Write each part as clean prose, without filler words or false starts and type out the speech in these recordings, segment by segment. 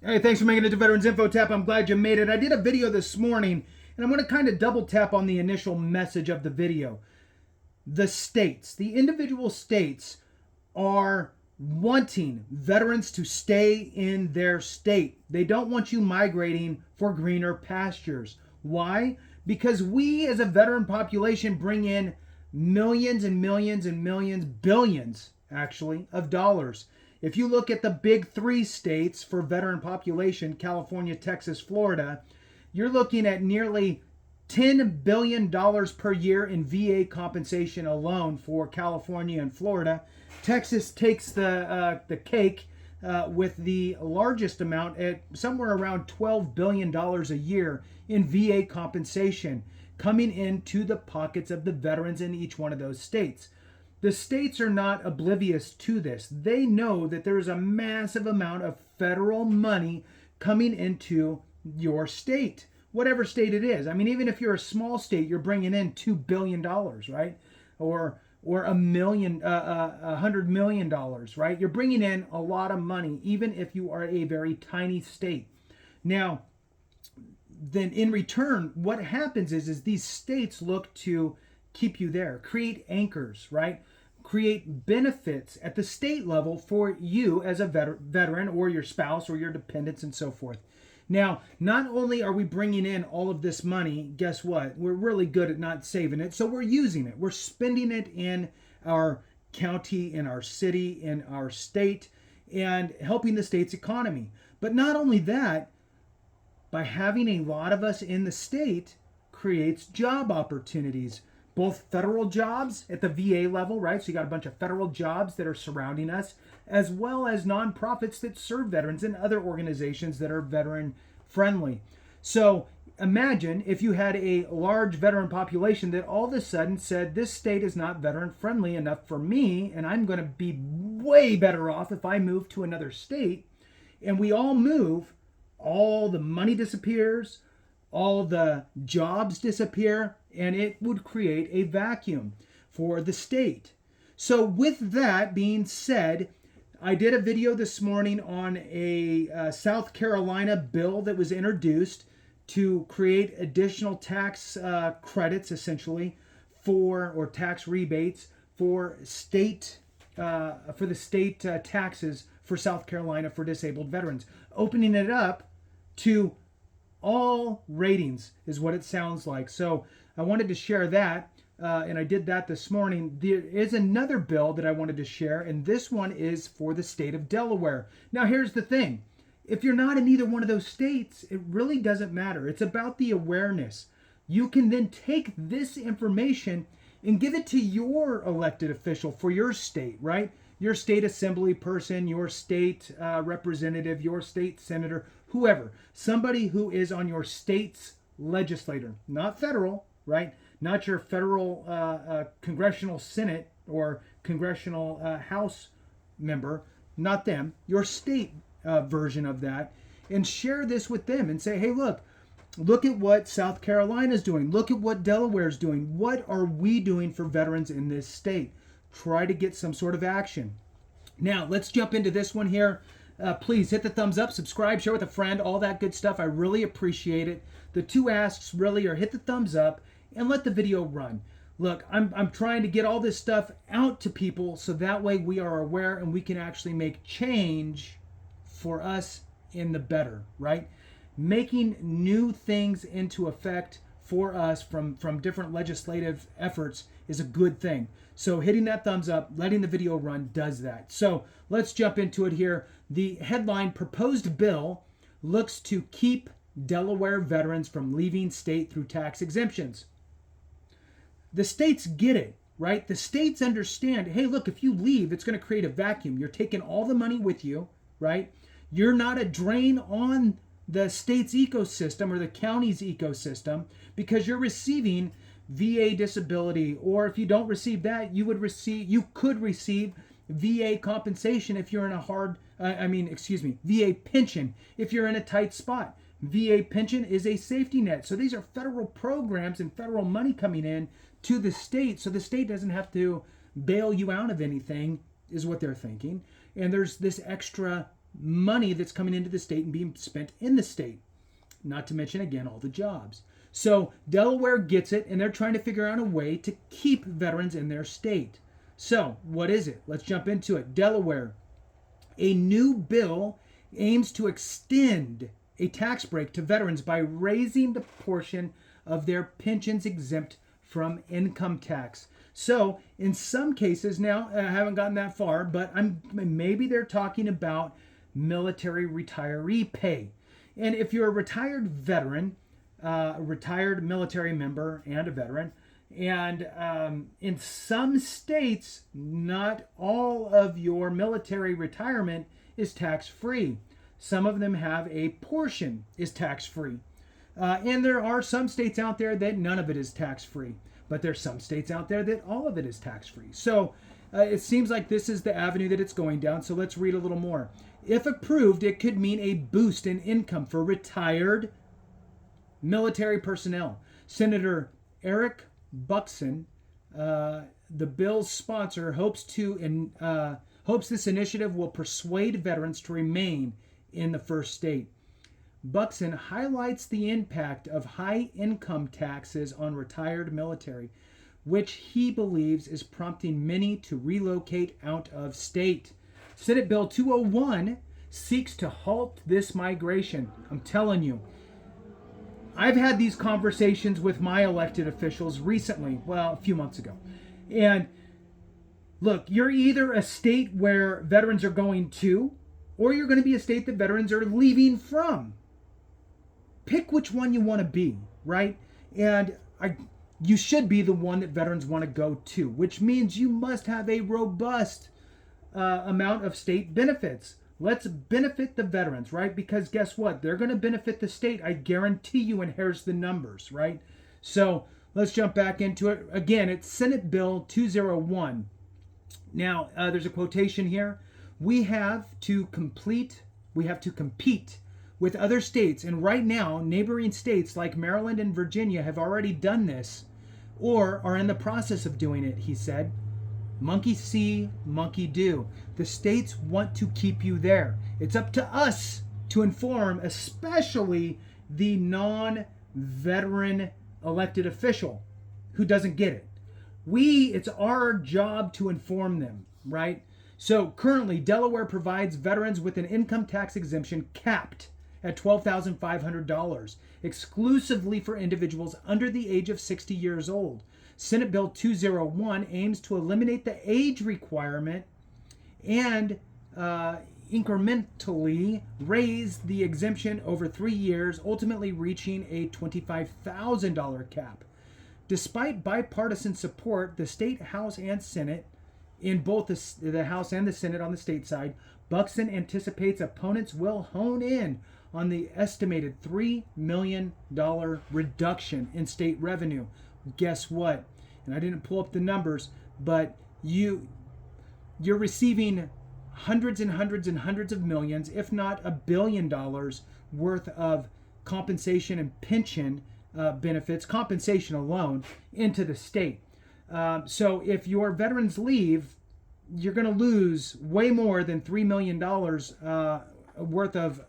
Hey, thanks for making it to Veterans Info Tap. I'm glad you made it. I did a video this morning, and I'm going to kind of double tap on the initial message of the video. The states, the individual states, are wanting veterans to stay in their state. They don't want you migrating for greener pastures. Why? Because we as a veteran population bring in millions and millions and millions, billions actually, of dollars. If you look at the big three states for veteran population, California, Texas, Florida, you're looking at nearly $10 billion per year in VA compensation alone for California and Florida. Texas takes the cake with the largest amount at somewhere around $12 billion a year in VA compensation coming into the pockets of the veterans in each one of those states. The states are not oblivious to this. They know that there is a massive amount of federal money coming into your state, whatever state it is. I mean, even if you're a small state, you're bringing in $2 billion, right? Or $100 million, right? You're bringing in a lot of money, even if you are a very tiny state. Now, then in return, what happens is these states look to keep you there, create anchors, right? Create benefits at the state level for you as a veteran or your spouse or your dependents and so forth. Now, not only are we bringing in all of this money, guess what? We're really good at not saving it, so we're using it. We're spending it in our county, in our city, in our state, and helping the state's economy. But not only that, by having a lot of us in the state creates job opportunities, both federal jobs at the VA level, right? So you got a bunch of federal jobs that are surrounding us, as well as nonprofits that serve veterans and other organizations that are veteran friendly. So imagine if you had a large veteran population that all of a sudden said, this state is not veteran friendly enough for me, and I'm going to be way better off if I move to another state. And we all move, all the money disappears, all the jobs disappear, and it would create a vacuum for the state. So with that being said, I did a video this morning on a South Carolina bill that was introduced to create additional tax credits, essentially, or tax rebates for the state taxes for South Carolina for disabled veterans, opening it up to all ratings is what it sounds like. So I wanted to share that, and I did that this morning. There is another bill that I wanted to share, and this one is for the state of Delaware. Now, here's the thing. If you're not in either one of those states, it really doesn't matter. It's about the awareness. You can then take this information and give it to your elected official for your state, right? Your state assembly person, your state representative, your state senator, whoever. Somebody who is on your state's legislator, not federal, right? Not your federal congressional Senate or congressional House member, not them, your state version of that, and share this with them and say, hey, look at what South Carolina is doing. Look at what Delaware is doing. What are we doing for veterans in this state? Try to get some sort of action. Now, let's jump into this one here. Please hit the thumbs up, subscribe, share with a friend, all that good stuff. I really appreciate it. The two asks really are hit the thumbs up and let the video run. Look, I'm trying to get all this stuff out to people so that way we are aware and we can actually make change for us in the better, right? Making new things into effect for us from different legislative efforts is a good thing. So hitting that thumbs up, letting the video run does that. So let's jump into it here. The headline, proposed bill looks to keep Delaware veterans from leaving state through tax exemptions. The states get it, right? The states understand, hey, look, if you leave, it's going to create a vacuum. You're taking all the money with you, right? You're not a drain on the state's ecosystem or the county's ecosystem because you're receiving VA disability, or if you don't receive that, you could receive VA compensation if you're in VA pension if you're in a tight spot. VA pension is a safety net. So these are federal programs and federal money coming in to the state, so the state doesn't have to bail you out of anything, is what they're thinking. And there's this extra money that's coming into the state and being spent in the state. Not to mention, again, all the jobs. So Delaware gets it, and they're trying to figure out a way to keep veterans in their state. So what is it? Let's jump into it. Delaware, a new bill aims to extend a tax break to veterans by raising the portion of their pensions exempt from income tax. So in some cases, now I haven't gotten that far, but maybe they're talking about military retiree pay. And if you're a retired veteran, a retired military member and a veteran, and in some states, not all of your military retirement is tax-free. Some of them have a portion is tax-free. And there are some states out there that none of it is tax-free. But there's some states out there that all of it is tax-free. So it seems like this is the avenue that it's going down. So let's read a little more. If approved, it could mean a boost in income for retired military personnel. Senator Eric Buckson, the bill's sponsor, hopes this initiative will persuade veterans to remain in the first state. Buckson highlights the impact of high income taxes on retired military, which he believes is prompting many to relocate out of state. Senate Bill 201 seeks to halt this migration. I'm telling you, I've had these conversations with my elected officials recently, well, a few months ago. And look, you're either a state where veterans are going to, or you're going to be a state that veterans are leaving from. Pick which one you want to be, right? And you should be the one that veterans want to go to, which means you must have a robust amount of state benefits. Let's benefit the veterans, right? Because guess what? They're going to benefit the state. I guarantee you, and here's the numbers, right? So let's jump back into it. Again, it's Senate Bill 201. Now, there's a quotation here. We have to compete with other states. And right now, neighboring states like Maryland and Virginia have already done this or are in the process of doing it, he said. Monkey see, monkey do. The states want to keep you there. It's up to us to inform, especially the non-veteran elected official who doesn't get it. It's our job to inform them, right? So currently, Delaware provides veterans with an income tax exemption capped at $12,500, exclusively for individuals under the age of 60 years old. Senate Bill 201 aims to eliminate the age requirement and incrementally raise the exemption over 3 years, ultimately reaching a $25,000 cap. Despite bipartisan support, the state House and Senate, in both the House and the Senate on the state side, Buckson anticipates opponents will hone in on the estimated $3 million reduction in state revenue. Guess what? And I didn't pull up the numbers, but you're receiving hundreds and hundreds and hundreds of millions, if not $1 billion worth of compensation and pension benefits, compensation alone, into the state. So if your veterans leave, you're going to lose way more than $3 million worth of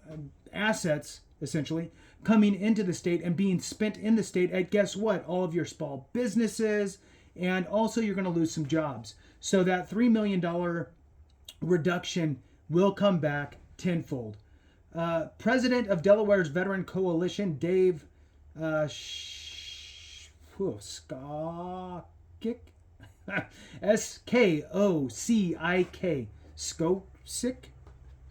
assets, essentially, coming into the state and being spent in the state at, guess what, all of your small businesses, and also you're going to lose some jobs. So that $3 million reduction will come back tenfold. President of Delaware's Veteran Coalition, Dave Skokik, S-K-O-C-I-K, Skokik,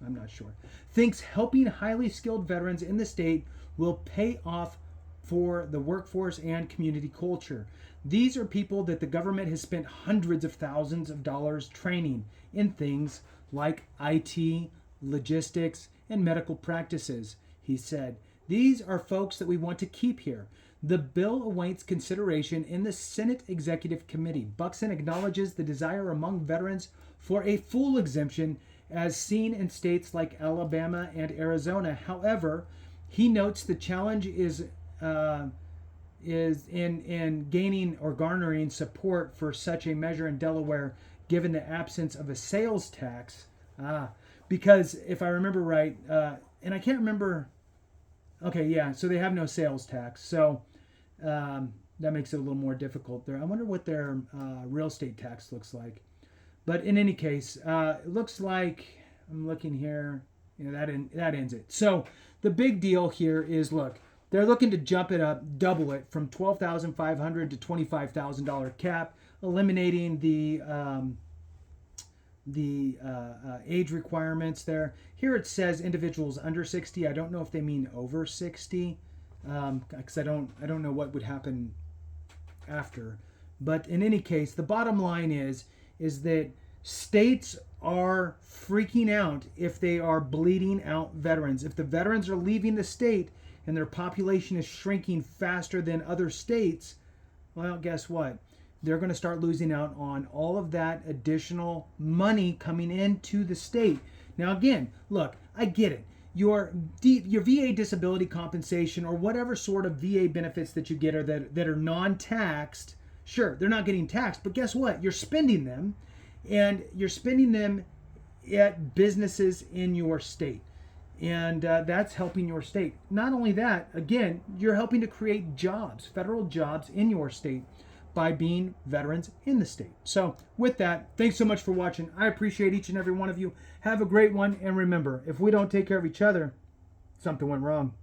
I'm not sure, thinks helping highly skilled veterans in the state will pay off for the workforce and community culture. These are people that the government has spent hundreds of thousands of dollars training in things like IT, logistics, and medical practices, he said. These are folks that we want to keep here. The bill awaits consideration in the Senate Executive Committee. Buckson acknowledges the desire among veterans for a full exemption as seen in states like Alabama and Arizona. However, he notes the challenge is in gaining or garnering support for such a measure in Delaware, given the absence of a sales tax. because if I remember right, and I can't remember. Okay, yeah, so they have no sales tax, so that makes it a little more difficult there. I wonder what their real estate tax looks like. But in any case, it looks like, I'm looking here, that ends it. So the big deal here is, look, they're looking to jump it up, double it from $12,500 to $25,000 cap, eliminating the age requirements there. Here it says individuals under 60. I don't know if they mean over 60, because I don't know what would happen after. But in any case, the bottom line is that states are freaking out if they are bleeding out veterans. If the veterans are leaving the state and their population is shrinking faster than other states, well, guess what? They're going to start losing out on all of that additional money coming into the state. Now, again, look, I get it. Your VA disability compensation or whatever sort of VA benefits that you get are that are non-taxed. Sure, they're not getting taxed, but guess what? You're spending them, and you're spending them at businesses in your state. And that's helping your state. Not only that, again, you're helping to create jobs, federal jobs in your state by being veterans in the state. So with that, thanks so much for watching. I appreciate each and every one of you. Have a great one. And remember, if we don't take care of each other, something went wrong.